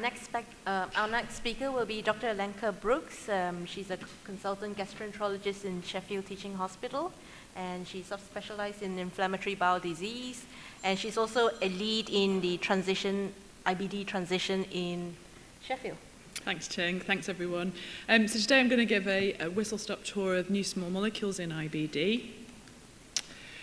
Our next speaker will be Dr. Alenka Brooks. She's a consultant gastroenterologist in Sheffield Teaching Hospital, and she's specialized in inflammatory bowel disease, and she's also a lead in the IBD transition in Sheffield. Thanks, Ting. Thanks, everyone. So today I'm going to give a whistle-stop tour of new small molecules in IBD.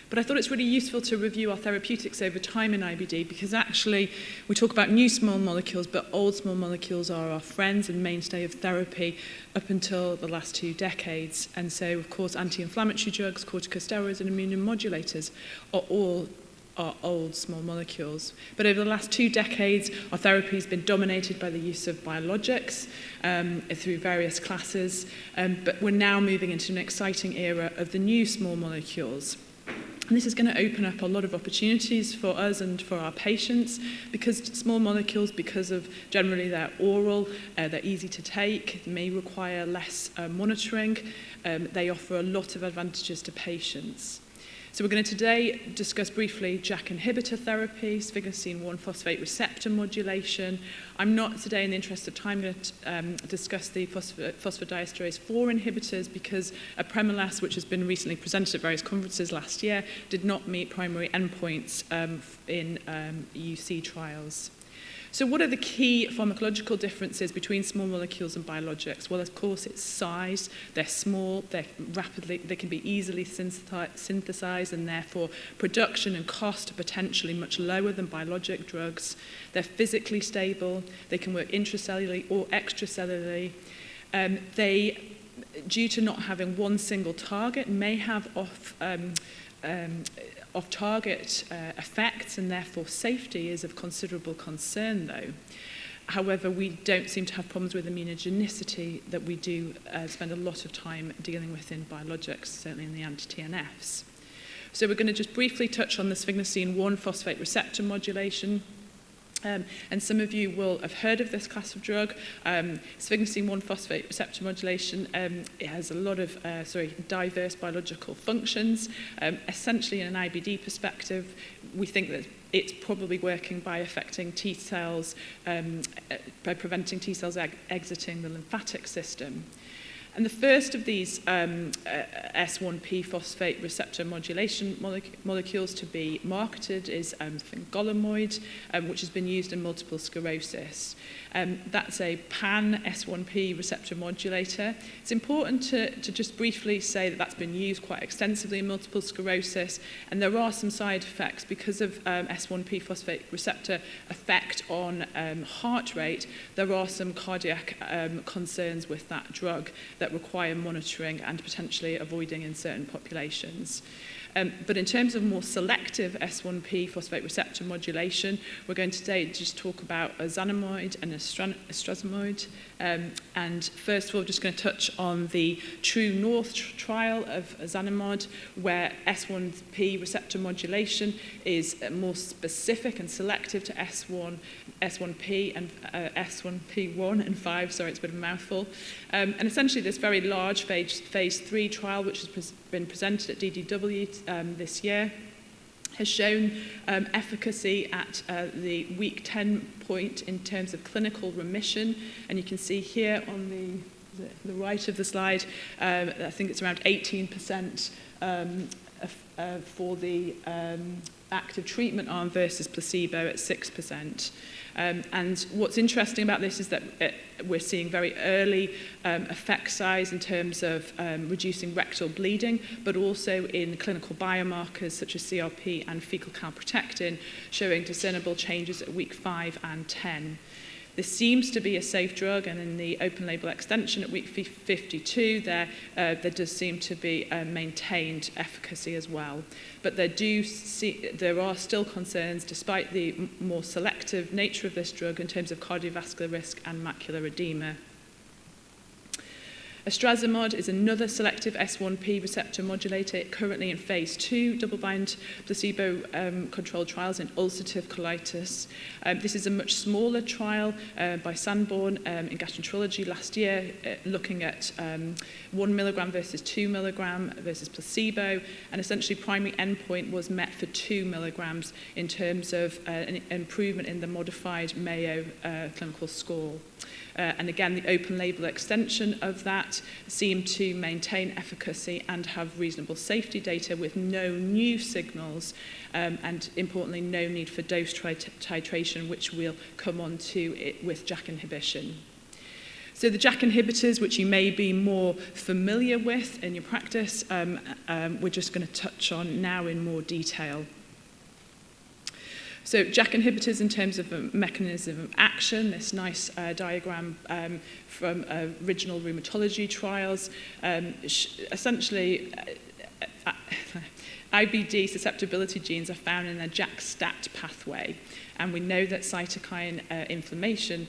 But I thought it's really useful to review our therapeutics over time in IBD because actually we talk about new small molecules, but old small molecules are our friends and mainstay of therapy up until the last 2 decades. And so, of course, anti-inflammatory drugs, corticosteroids and immunomodulators are all our old small molecules. But over the last 2 decades, our therapy has been dominated by the use of biologics through various classes. But we're now moving into an exciting era of the new small molecules. And this is going to open up a lot of opportunities for us and for our patients because small molecules, because of generally they're oral, they're easy to take, may require less monitoring. They offer a lot of advantages to patients. So we're going to today discuss briefly JAK inhibitor therapy, sphygmosine 1-phosphate receptor modulation. I'm not today, in the interest of time, going to discuss the phosphodiesterase 4 inhibitors because apremilast, which has been recently presented at various conferences last year, did not meet primary endpoints in UC trials. So what are the key pharmacological differences between small molecules and biologics? Well, of course, it's size. They're small, they can be easily synthesized, and therefore production and cost are potentially much lower than biologic drugs. They're physically stable. They can work intracellularly or extracellularly. They, due to not having one single target, may have off-target effects, and therefore safety is of considerable concern, though. However, we don't seem to have problems with immunogenicity that we do spend a lot of time dealing with in biologics, certainly in the anti-TNFs. So we're going to just briefly touch on the sphygmosine 1-phosphate receptor modulation. And some of you will have heard of this class of drug. Sphygmosine 1-phosphate receptor modulation, it has a lot of diverse biological functions. Essentially, in an IBD perspective, we think that it's probably working by affecting T cells, by preventing T cells exiting the lymphatic system. And the first of these S1P phosphate receptor modulation molecules to be marketed is fingolimod, which has been used in multiple sclerosis. That's a pan-S1P receptor modulator. It's important to just briefly say that that's been used quite extensively in multiple sclerosis, and there are some side effects because of S1P phosphate receptor effect on heart rate. There are some cardiac concerns with that drug that require monitoring and potentially avoiding in certain populations. But in terms of more selective S1P phosphate receptor modulation, we're going to today just talk about ozanimod and Estrasimod. And first of all, just going to touch on the True North trial of ozanimod, where S1P receptor modulation is more specific and selective to S1P and S1P1 and 5. Sorry, it's a bit of a mouthful. And essentially, this very large phase 3 trial, which has been presented at DDW this year, has shown efficacy at the week 10 point in terms of clinical remission. And you can see here on the right of the slide, I think it's around 18% for the active treatment arm versus placebo at 6%. And what's interesting about this is that we're seeing very early effect size in terms of reducing rectal bleeding, but also in clinical biomarkers such as CRP and fecal calprotectin, showing discernible changes at week 5 and 10. This seems to be a safe drug, and in the open label extension at week 52, there does seem to be maintained efficacy as well. But there are still concerns, despite the more selective nature of this drug, in terms of cardiovascular risk and macular edema. Estrasimod is another selective S1P receptor modulator, currently in phase 2 double-blind placebo-controlled trials in ulcerative colitis. This is a much smaller trial by Sanborn in Gastroenterology last year, looking at 1 milligram versus 2 milligram versus placebo, and essentially primary endpoint was met for 2 milligrams in terms of an improvement in the modified Mayo clinical score. And again, the open label extension of that seemed to maintain efficacy and have reasonable safety data with no new signals, and importantly, no need for dose titration, which we'll come on to with JAK inhibition. So the JAK inhibitors, which you may be more familiar with in your practice, we're just going to touch on now in more detail. So JAK inhibitors in terms of a mechanism of action, this nice diagram from original rheumatology trials, essentially IBD susceptibility genes are found in a JAK-STAT pathway, and we know that cytokine inflammation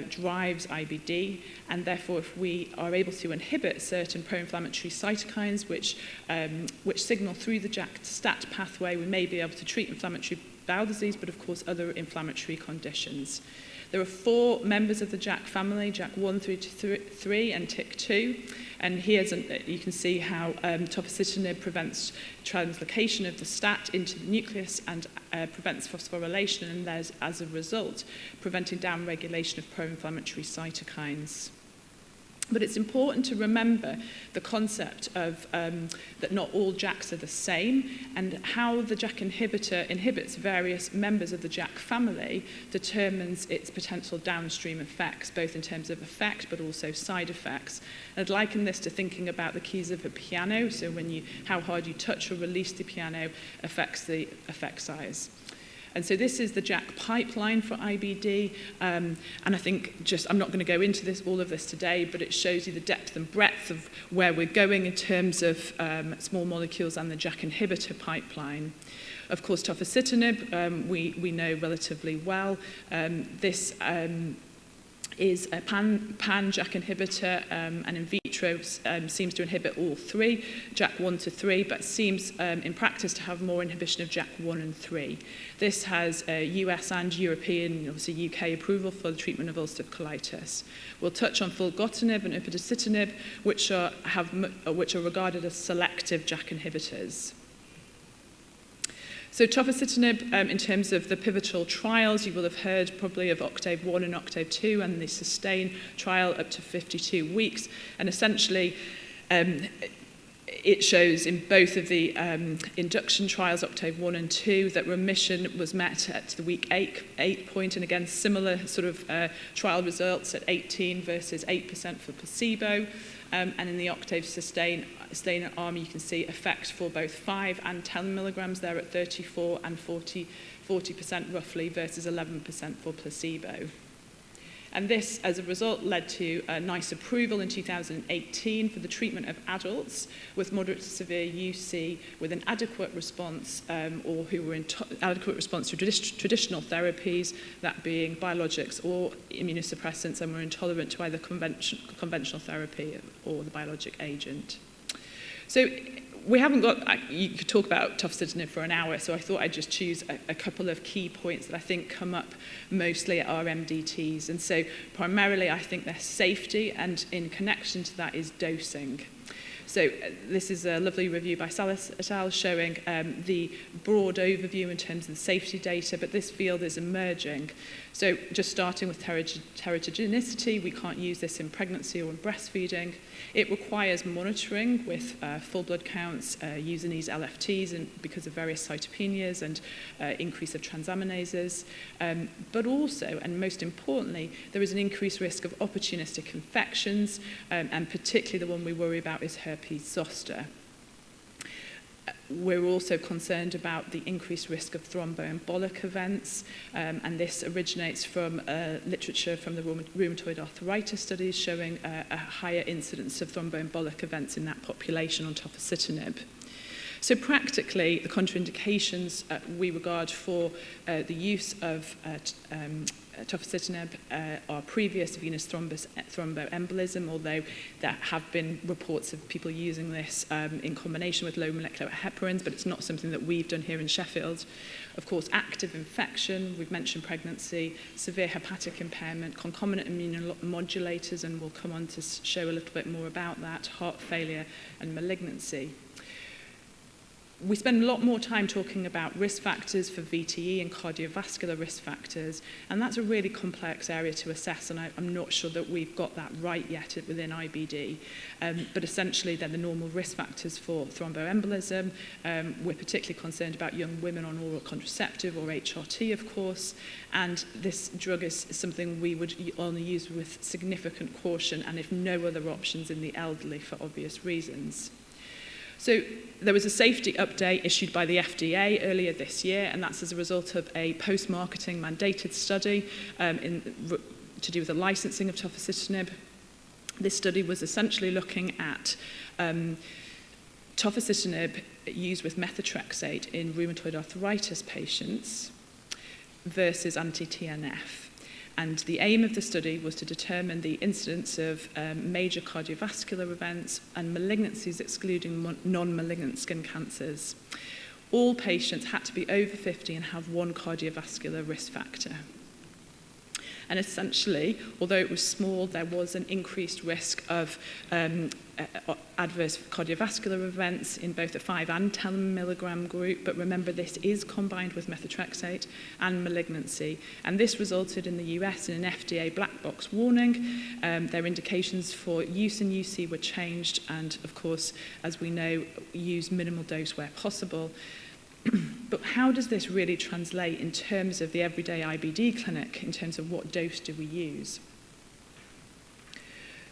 drives IBD, and therefore if we are able to inhibit certain pro-inflammatory cytokines which signal through the JAK-STAT pathway, we may be able to treat inflammatory bowel disease, but of course other inflammatory conditions. There are 4 members of the JAK family, JAK 1 through to 3 and TYK2. And here you can see how Tofacitinib prevents translocation of the STAT into the nucleus and prevents phosphorylation, and there's, as a result, preventing downregulation of pro-inflammatory cytokines. But it's important to remember the concept of that not all JAKs are the same, and how the JAK inhibitor inhibits various members of the JAK family determines its potential downstream effects, both in terms of effect but also side effects. And I'd liken this to thinking about the keys of a piano. So how hard you touch or release the piano affects the effect size. And so this is the JAKi Pipeline for IBD, and I think I'm not going to go into all of this today, but it shows you the depth and breadth of where we're going in terms of small molecules and the JAK inhibitor pipeline. Of course, Tofacitinib, we know relatively well. This is a pan-JAK inhibitor, and in vitro seems to inhibit all 3, JAK 1 to 3, but seems in practice to have more inhibition of JAK 1 and 3. This has US and European, obviously UK approval for the treatment of ulcerative colitis. We'll touch on Filgotinib and Upadacitinib, which are regarded as selective JAK inhibitors. So Tofacitinib, in terms of the pivotal trials, you will have heard probably of OCTAVE 1 and OCTAVE 2 and the SUSTAIN trial up to 52 weeks. And essentially, it shows in both of the induction trials, OCTAVE 1 and 2, that remission was met at the week 8 point, and again, similar sort of trial results at 18 versus 8% for placebo. And in the OCTAVE SUSTAIN arm, you can see effect for both 5 and 10 milligrams there at 34 and 40% roughly versus 11% for placebo. And this, as a result, led to a nice approval in 2018 for the treatment of adults with moderate to severe UC with an adequate response, or who were in adequate response to traditional therapies, that being biologics or immunosuppressants, and were intolerant to either conventional therapy or the biologic agent. So we haven't got, you could talk about Tofacitinib for an hour, so I thought I'd just choose a couple of key points that I think come up mostly at our MDTs. And so primarily I think their safety, and in connection to that is dosing. So this is a lovely review by Salas et al. Showing the broad overview in terms of the safety data, but this field is emerging. So just starting with teratogenicity, we can't use this in pregnancy or in breastfeeding. It requires monitoring with full blood counts using these LFTs and because of various cytopenias and increase of transaminases. But also, and most importantly, there is an increased risk of opportunistic infections, and particularly the one we worry about is herpes zoster. We're also concerned about the increased risk of thromboembolic events, and this originates from literature from the rheumatoid arthritis studies showing a higher incidence of thromboembolic events in that population on Tofacitinib. So practically, the contraindications we regard for the use of Tofacitinib are previous venous thromboembolism, although there have been reports of people using this in combination with low molecular heparins, but it's not something that we've done here in Sheffield. Of course, active infection, we've mentioned pregnancy, severe hepatic impairment, concomitant immunomodulators, and we'll come on to show a little bit more about that, heart failure and malignancy. We spend a lot more time talking about risk factors for VTE and cardiovascular risk factors, and that's a really complex area to assess, and I'm not sure that we've got that right yet within IBD. But essentially, they're the normal risk factors for thromboembolism. We're particularly concerned about young women on oral contraceptive or HRT, of course, and this drug is something we would only use with significant caution and if no other options in the elderly for obvious reasons. So there was a safety update issued by the FDA earlier this year, and that's as a result of a post-marketing mandated study to do with the licensing of Tofacitinib. This study was essentially looking at Tofacitinib used with methotrexate in rheumatoid arthritis patients versus anti-TNF. And the aim of the study was to determine the incidence of major cardiovascular events and malignancies excluding non-malignant skin cancers. All patients had to be over 50 and have one cardiovascular risk factor. And essentially, although it was small, there was an increased risk of adverse cardiovascular events in both the 5 and 10 milligram group. But remember, this is combined with methotrexate and malignancy. And this resulted in the US in an FDA black box warning. Their indications for use in UC were changed. And of course, as we know, use minimal dose where possible. But how does this really translate in terms of the everyday IBD clinic, in terms of what dose do we use?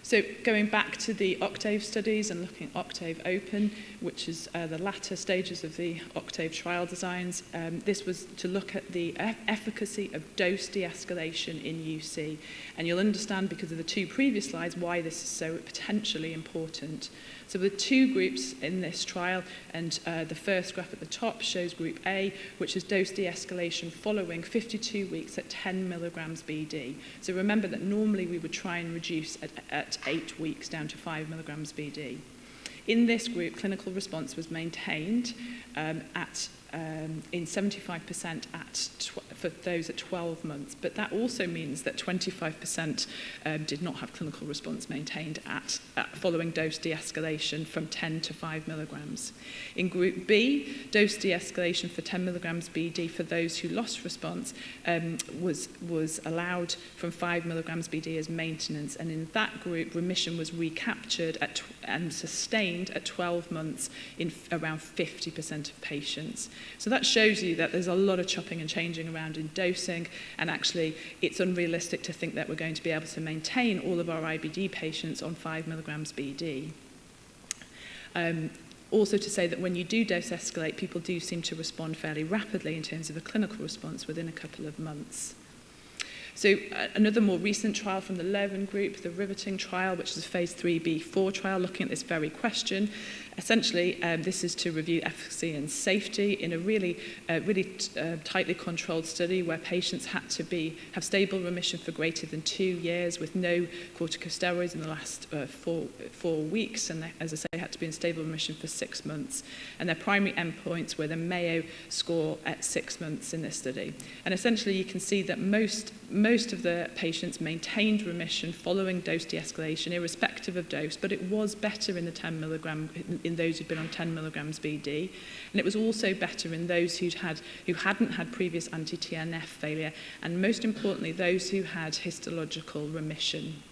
So going back to the OCTAVE studies and looking at OCTAVE Open, which is the latter stages of the OCTAVE trial designs, this was to look at the efficacy of dose de-escalation in UC. And you'll understand, because of the 2 previous slides, why this is so potentially important. So there were 2 groups in this trial, and the first graph at the top shows group A, which is dose de-escalation following 52 weeks at 10 milligrams BD. So remember that normally we would try and reduce at 8 weeks down to 5 milligrams BD. In this group, clinical response was maintained in 75% for those at 12 months, but that also means that 25% did not have clinical response maintained following dose de-escalation from 10 to 5 milligrams. In group B, dose de-escalation for 10 milligrams BD for those who lost response was allowed from 5 milligrams BD as maintenance, and in that group, remission was recaptured and sustained at 12 months in around 50% of patients. So that shows you that there's a lot of chopping and changing around in dosing, and actually it's unrealistic to think that we're going to be able to maintain all of our IBD patients on 5 milligrams BD. Also to say that when you do dose escalate, people do seem to respond fairly rapidly in terms of a clinical response within a couple of months. So another more recent trial from the Leuven group, the RIVETING trial, which is a phase 3b/4 trial looking at this very question. Essentially, this is to review efficacy and safety in a really tightly controlled study where patients had to have stable remission for greater than 2 years with no corticosteroids in the last 4 weeks, and as I say, had to be in stable remission for 6 months. And their primary endpoints were the Mayo score at 6 months in this study. And essentially, you can see that most of the patients maintained remission following dose de-escalation, irrespective of dose, but it was better in the 10 milligram, in those who'd been on 10 milligrams BD, and it was also better in those who hadn't had previous anti-TNF failure, and most importantly, those who had histological remission.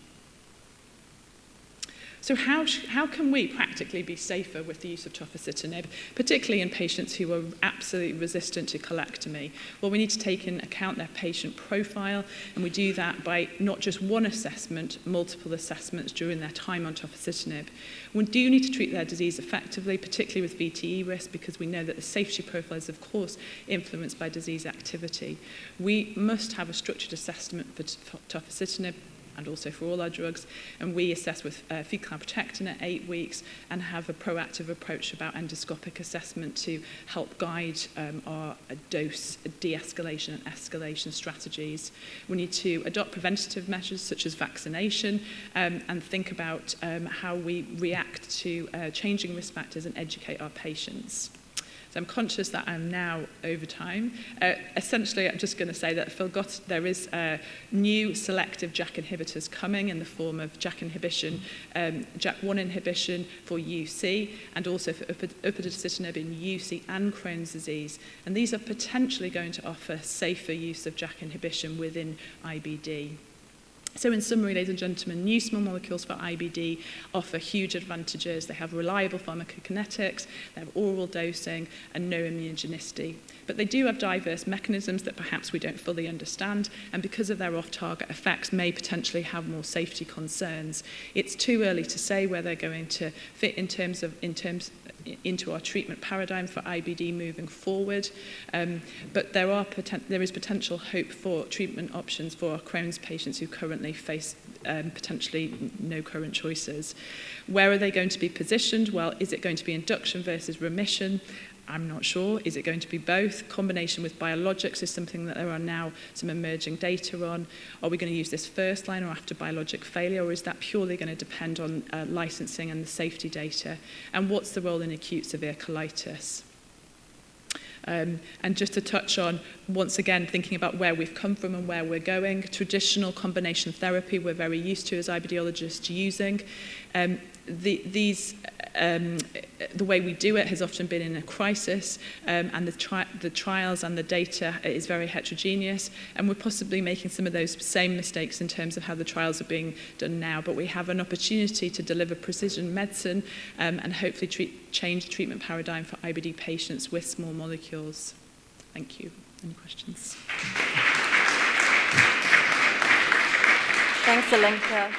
So how can we practically be safer with the use of Tofacitinib, particularly in patients who are absolutely resistant to colectomy? Well, we need to take into account their patient profile, and we do that by not just one assessment, multiple assessments during their time on Tofacitinib. We do need to treat their disease effectively, particularly with VTE risk, because we know that the safety profile is, of course, influenced by disease activity. We must have a structured assessment for Tofacitinib, and also for all our drugs. And we assess with fecal calprotectin at 8 weeks and have a proactive approach about endoscopic assessment to help guide our dose de-escalation and escalation strategies. We need to adopt preventative measures such as vaccination and think about how we react to changing risk factors and educate our patients. So I'm conscious that I'm now over time. Essentially, I'm just going to say that there is new selective JAK inhibitors coming in the form of JAK inhibition, JAK1 inhibition for UC, and also for Upadacitinib in UC and Crohn's disease. And these are potentially going to offer safer use of JAK inhibition within IBD. So in summary, ladies and gentlemen, new small molecules for IBD offer huge advantages. They have reliable pharmacokinetics, they have oral dosing, and no immunogenicity. But they do have diverse mechanisms that perhaps we don't fully understand, and because of their off-target effects, may potentially have more safety concerns. It's too early to say where they're going to fit into our treatment paradigm for IBD moving forward, but there is potential hope for treatment options for our Crohn's patients who currently face potentially no current choices. Where are they going to be positioned? Well, is it going to be induction versus remission? I'm not sure. Is it going to be both? Combination with biologics is something that there are now some emerging data on. Are we going to use this first line or after biologic failure, or is that purely going to depend on licensing and the safety data? And what's the role in acute severe colitis? And just to touch on, once again, thinking about where we've come from and where we're going, traditional combination therapy we're very used to as IBDologists using. The way we do it has often been in a crisis, and the trials and the data is very heterogeneous, and we're possibly making some of those same mistakes in terms of how the trials are being done now, but we have an opportunity to deliver precision medicine and hopefully change the treatment paradigm for IBD patients with small molecules. Thank you. Any questions? Thanks, Alenka.